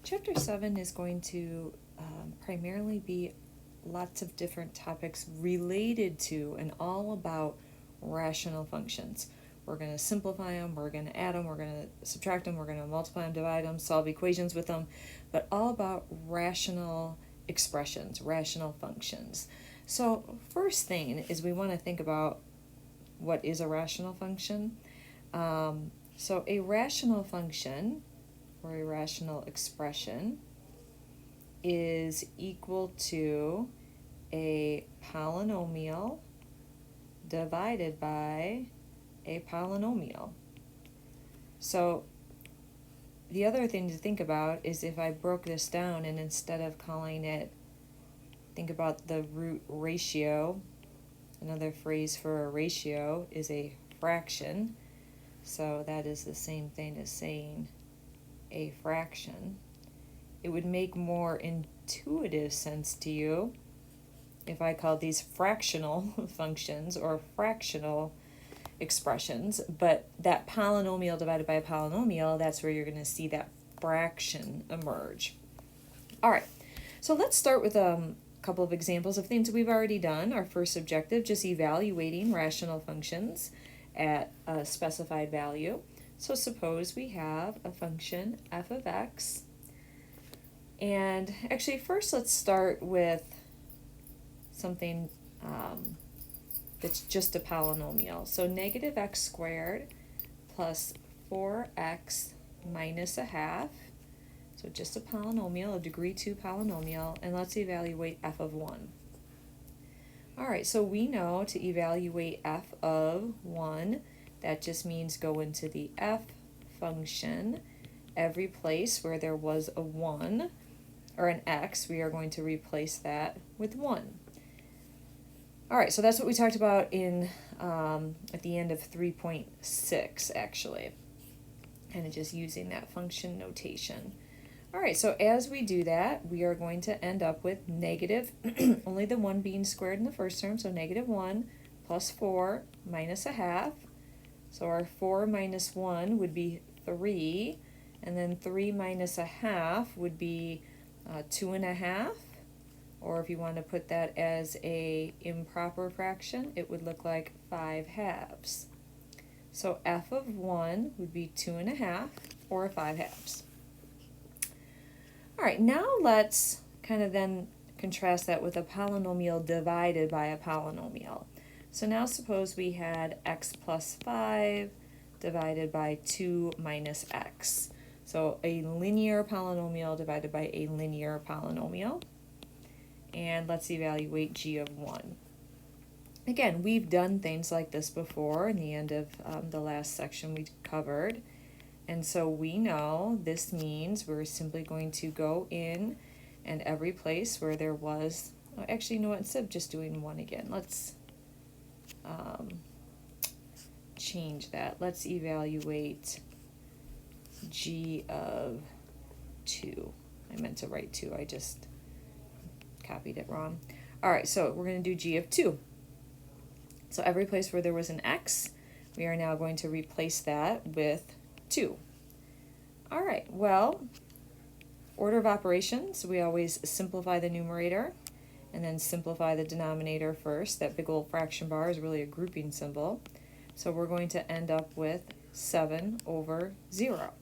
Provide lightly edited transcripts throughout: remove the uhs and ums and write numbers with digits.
Chapter 7 is going to primarily be lots of different topics related to and all about rational functions. We're going to simplify them, we're going to add them, we're going to subtract them, we're going to multiply them, divide them, solve equations with them, but all about rational expressions, rational functions. So first thing is we want to think about what is a rational function. So a rational function or a rational expression is equal to a polynomial divided by a polynomial. So the other thing to think about is if I broke this down and instead of calling it, think about the root ratio. Another phrase for a ratio is a fraction. So that is the same thing as saying a fraction. It would make more intuitive sense to you if I called these fractional functions or fractional expressions, but that polynomial divided by a polynomial, that's where you're going to see that fraction emerge. All right, so let's start with a couple of examples of things we've already done. Our first objective, just evaluating rational functions at a specified value. So suppose we have a function f of x, and actually first let's start with something that's just a polynomial. So negative x squared plus 4x minus a half, so just a polynomial, a degree 2 polynomial, and let's evaluate f of 1. All right, so we know to evaluate f of 1, that just means go into the f function. Every place where there was a 1 or an x, we are going to replace that with 1. All right, so that's what we talked about in at the end of 3.6, actually, kind of just using that function notation. All right, so as we do that, we are going to end up with negative, only the 1 being squared in the first term, so negative 1 plus 4 minus a half. So our 4 minus 1 would be 3, and then 3 minus a half would be 2.5. Or if you want to put that as a improper fraction, it would look like 5 halves. So f of 1 would be 2.5 or 5 halves. All right, now let's kind of then contrast that with a polynomial divided by a polynomial. So now suppose we had x plus 5 divided by 2 minus x. So a linear polynomial divided by a linear polynomial. And let's evaluate g of 1. Again, we've done things like this before in the end of the last section we covered. And so we know this means we're simply going to go in and every place where there was, actually, you know what, instead of just doing 1 again, let's change that. Let's evaluate g of 2. I meant to write 2, I just copied it wrong. All right, so we're going to do g of 2. So every place where there was an x, we are now going to replace that with 2. All right, well, order of operations, we always simplify the numerator and then simplify the denominator first. That big old fraction bar is really a grouping symbol. So we're going to end up with 7 over 0.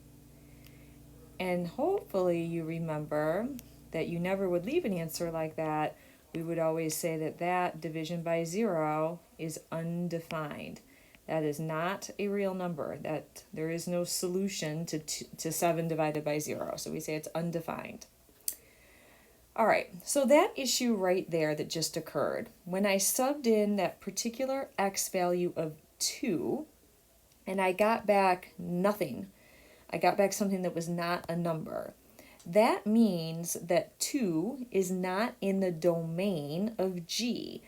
And hopefully you remember that you never would leave an answer like that. We would always say that that division by 0 is undefined. That is not a real number. That there is no solution to 7 divided by 0. So we say it's undefined. All right, so that issue right there that just occurred, when I subbed in that particular x value of 2, and I got back nothing, I got back something that was not a number. That means that 2 is not in the domain of g,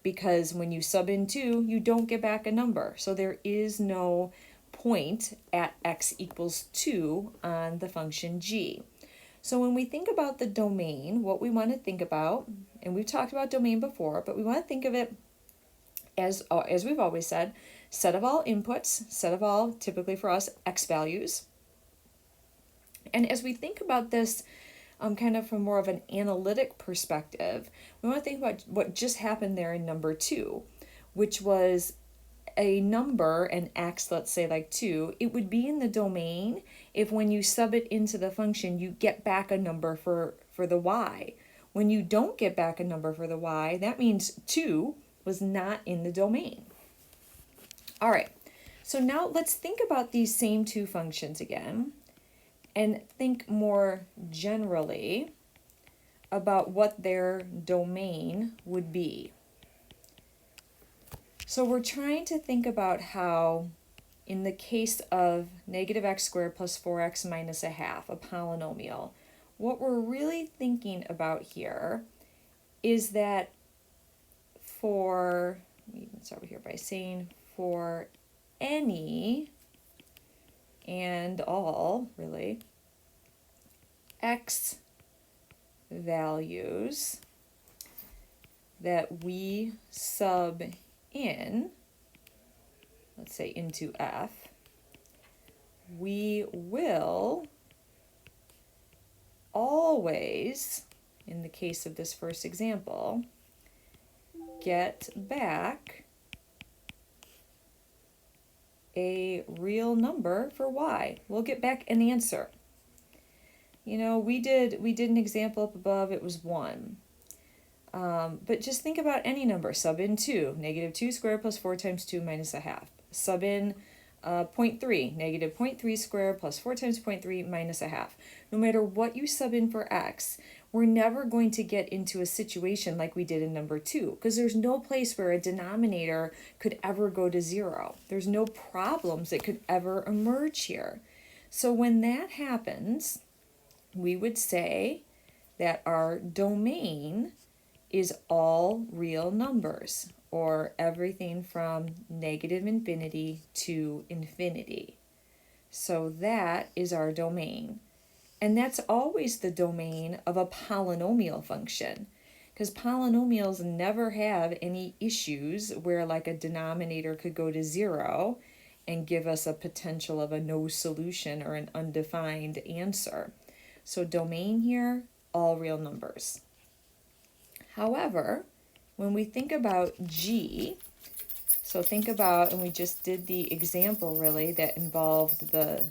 because when you sub in 2, you don't get back a number. So there is no point at x equals 2 on the function g. So when we think about the domain, what we want to think about, and we've talked about domain before, but we want to think of it as we've always said, set of all inputs, set of all, typically for us, x values. And as we think about this kind of from more of an analytic perspective, we want to think about what just happened there in number 2, which was a number, an x, let's say like 2, it would be in the domain if when you sub it into the function, you get back a number for the y. When you don't get back a number for the y, that means 2 was not in the domain. All right, so now let's think about these same two functions again and think more generally about what their domain would be. So we're trying to think about how, in the case of negative x squared plus 4x minus a half, a polynomial, what we're really thinking about here is that for, let me even start over here by saying for any and all, really, x values that we sub in, let's say into f, we will always, in the case of this first example, get back a real number for y. We'll get back an answer. You know, we did an example up above, it was 1. But just think about any number. Sub in 2, negative 2 squared plus 4 times 2 minus a half. Sub in 0.3, negative 0.3 squared plus 4 times 0.3 minus a half. No matter what you sub in for x, we're never going to get into a situation like we did in number 2, because there's no place where a denominator could ever go to 0. There's no problems that could ever emerge here. So when that happens, we would say that our domain is all real numbers, or everything from negative infinity to infinity. So that is our domain. And that's always the domain of a polynomial function, because polynomials never have any issues where like a denominator could go to 0 and give us a potential of a no solution or an undefined answer. So domain here, all real numbers. However, when we think about g, so think about, and we just did the example really that involved the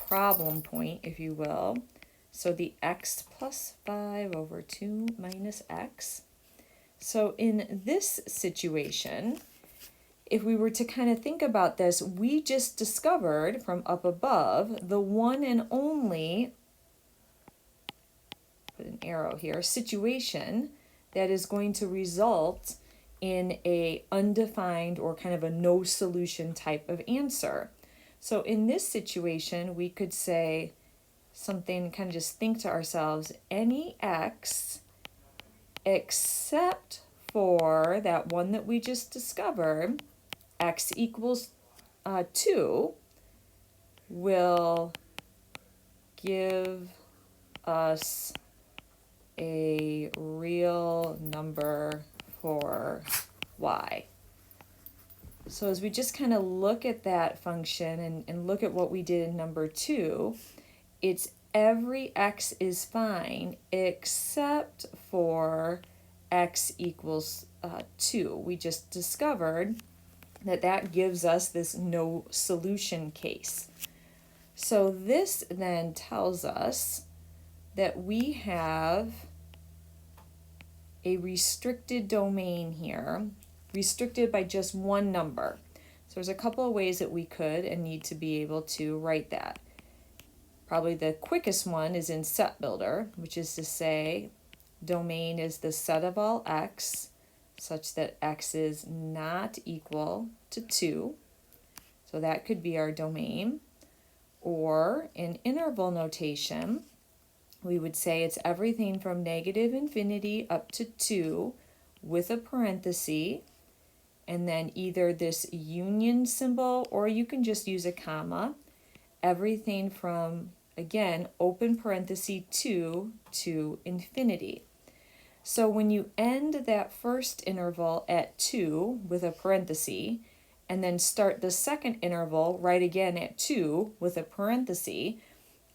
problem point, if you will. So the x plus 5 over 2 minus x. So in this situation, if we were to kind of think about this, we just discovered from up above the one and only, put an arrow here, situation that is going to result in a undefined or kind of a no solution type of answer. So in this situation, we could say something, kind of just think to ourselves, any x except for that one that we just discovered, x equals 2, will give us a real number for y. So as we just kind of look at that function and look at what we did in number 2, it's every x is fine except for x equals 2. We just discovered that that gives us this no solution case. So this then tells us that we have a restricted domain here, restricted by just one number. So there's a couple of ways that we could and need to be able to write that. Probably the quickest one is in set builder, which is to say domain is the set of all x such that x is not equal to 2. So that could be our domain. Or in interval notation, we would say it's everything from negative infinity up to 2 with a parenthesis, and then either this union symbol or you can just use a comma. Everything from, again, open parenthesis 2 to infinity. So when you end that first interval at 2 with a parenthesis, and then start the second interval right again at 2 with a parenthesis,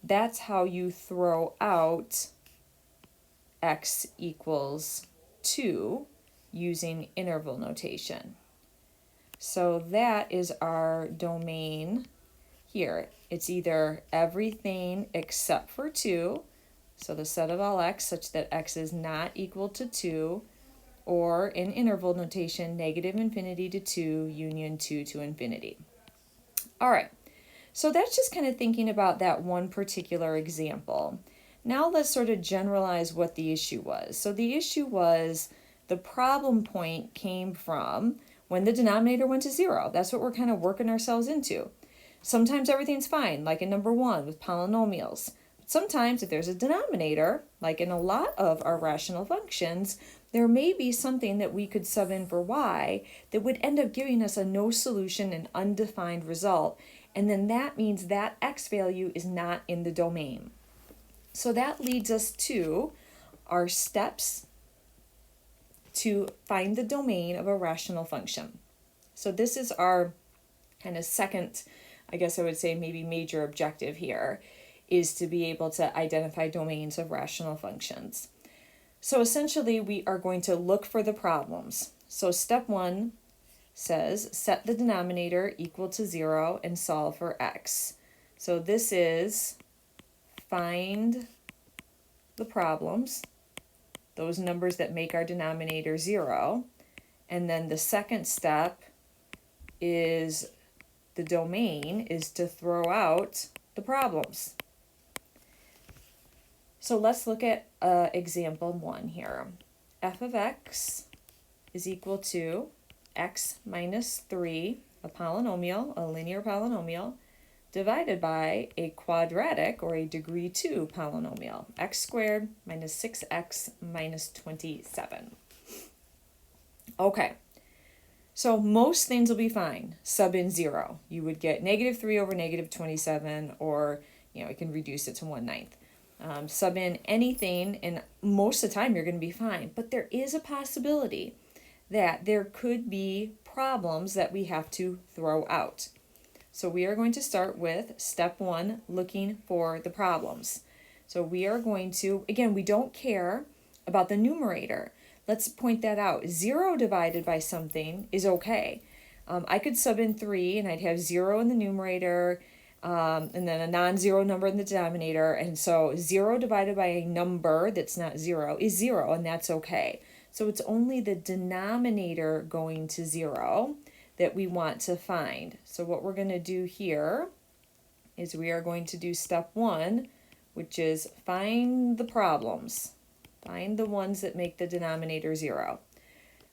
that's how you throw out x equals 2 using interval notation. So that is our domain here. It's either everything except for 2, so the set of all x such that x is not equal to 2, or in interval notation, negative infinity to 2, union 2 to infinity. All right, so that's just kind of thinking about that one particular example. Now let's sort of generalize what the issue was. So the issue was the problem point came from when the denominator went to 0. That's what we're kind of working ourselves into. Sometimes everything's fine, like in number 1 with polynomials. Sometimes if there's a denominator, like in a lot of our rational functions, there may be something that we could sub in for y that would end up giving us a no solution and undefined result, and then that means that x value is not in the domain. So that leads us to our steps to find the domain of a rational function. So this is our kind of second, I guess I would say maybe major objective here, is to be able to identify domains of rational functions. So essentially we are going to look for the problems. So step 1 says set the denominator equal to 0 and solve for x. So this is find the problems, those numbers that make our denominator 0. And then the second step is the domain is to throw out the problems. So let's look at example 1 here. F of x is equal to x minus 3, a polynomial, a linear polynomial, divided by a quadratic or a degree 2 polynomial, x squared minus 6x minus 27. Okay, so most things will be fine. Sub in 0. You would get negative 3 over negative 27, or you can reduce it to 1/9. Sub in anything, and most of the time you're going to be fine. But there is a possibility that there could be problems that we have to throw out. So we are going to start with step 1, looking for the problems. So we are going to, again, we don't care about the numerator. Let's point that out. 0 divided by something is okay. I could sub in 3 and I'd have 0 in the numerator, and then a non-zero number in the denominator, and so 0 divided by a number that's not 0 is 0, and that's okay. So it's only the denominator going to 0 that we want to find. So what we're going to do here is we are going to do step 1, which is find the problems. Find the ones that make the denominator 0.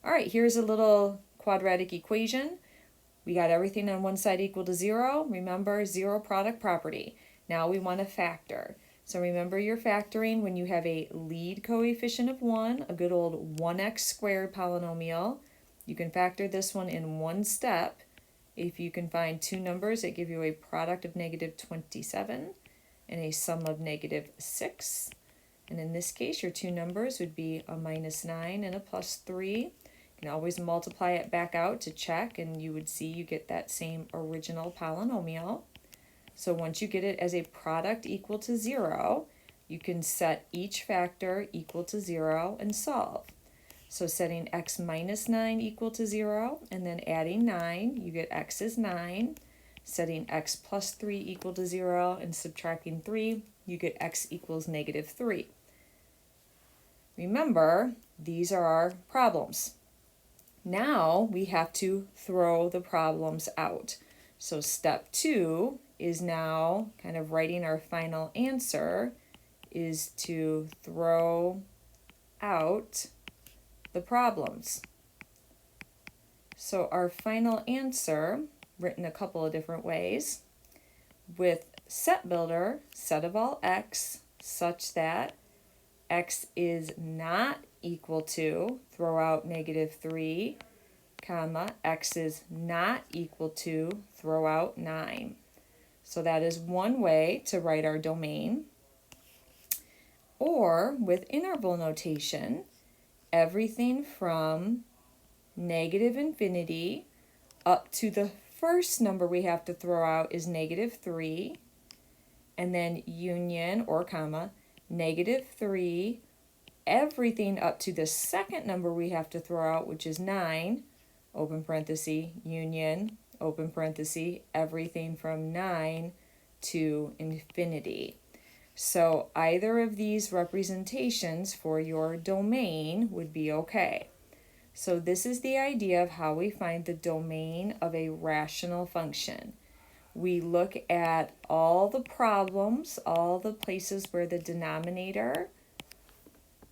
All right, here's a little quadratic equation. We got everything on one side equal to 0. Remember, 0 product property. Now we want to factor. So remember your factoring when you have a lead coefficient of 1, a good old 1x squared polynomial. You can factor this one in one step. If you can find two numbers that give you a product of negative 27 and a sum of negative 6. And in this case, your two numbers would be a minus 9 and a plus 3. You can always multiply it back out to check, and you would see you get that same original polynomial. So once you get it as a product equal to 0, you can set each factor equal to 0 and solve. So setting x minus 9 equal to 0 and then adding 9, you get x is 9. Setting x plus 3 equal to 0 and subtracting 3, you get x equals negative 3. Remember, these are our problems. Now we have to throw the problems out. So step 2 is now kind of writing our final answer, is to throw out the problems. So our final answer, written a couple of different ways, with set builder, set of all x, such that x is not equal to, throw out negative 3, comma, x is not equal to, throw out 9. So that is one way to write our domain. Or with interval notation, everything from negative infinity up to the first number we have to throw out is negative 3. and then union or comma, -3, everything up to the second number we have to throw out, which is 9, open parenthesis, union, open parenthesis, everything from 9 to infinity. So either of these representations for your domain would be okay. So this is the idea of how we find the domain of a rational function. We look at all the problems, all the places where the denominator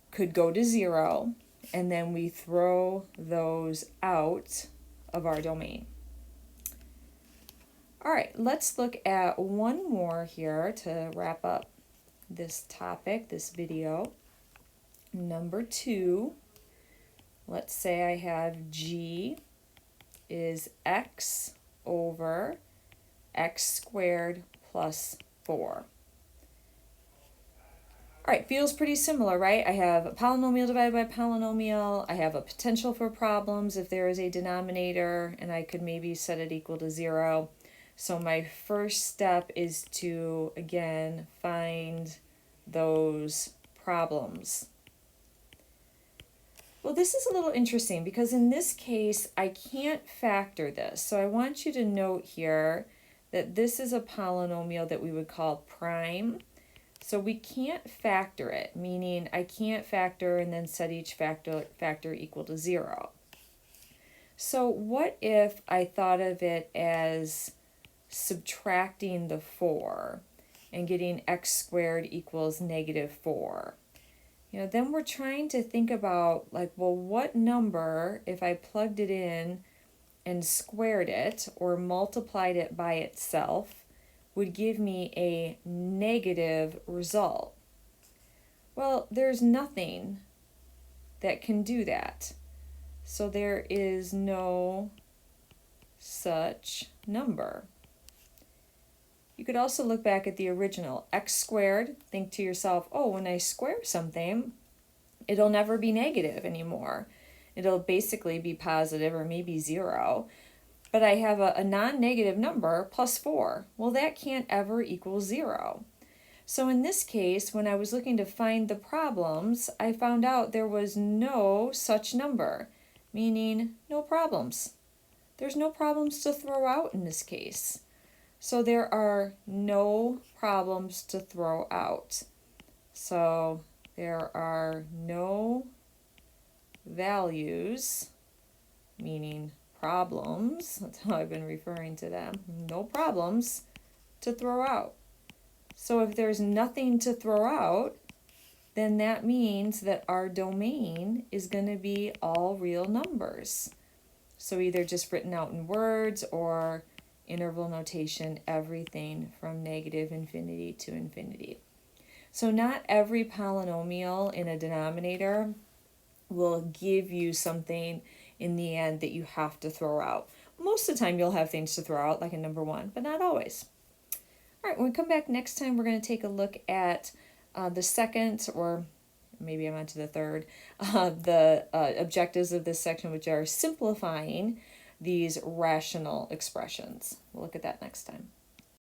could go to 0, and then we throw those out of our domain. All right, let's look at one more here to wrap up this topic, this video. Number 2, let's say I have G is x over x squared plus 4. All right, feels pretty similar, right? I have a polynomial divided by a polynomial. I have a potential for problems if there is a denominator, and I could maybe set it equal to 0. So my first step is to, again, find those problems. Well, this is a little interesting because in this case, I can't factor this. So I want you to note here that this is a polynomial that we would call prime. So we can't factor it, meaning I can't factor and then set each factor equal to 0. So what if I thought of it as subtracting the 4 and getting x squared equals -4? Then we're trying to think about, like, well, what number, if I plugged it in and squared it or multiplied it by itself, would give me a negative result? Well, there's nothing that can do that. So there is no such number. You could also look back at the original x squared, think to yourself, oh, when I square something, it'll never be negative anymore. It'll basically be positive or maybe 0. But I have a non-negative number plus 4. Well, that can't ever equal 0. So in this case, when I was looking to find the problems, I found out there was no such number, meaning no problems. There's no problems to throw out in this case. So there are no problems to throw out. So there are no values, meaning problems, that's how I've been referring to them, no problems to throw out. So if there's nothing to throw out, then that means that our domain is going to be all real numbers. So either just written out in words or interval notation, everything from -infinity to infinity. So not every polynomial in a denominator will give you something in the end that you have to throw out. Most of the time you'll have things to throw out, like a number 1, but not always. All right, when we come back next time, we're going to take a look at the second, or maybe I'm on to the third, the objectives of this section, which are simplifying these rational expressions. We'll look at that next time.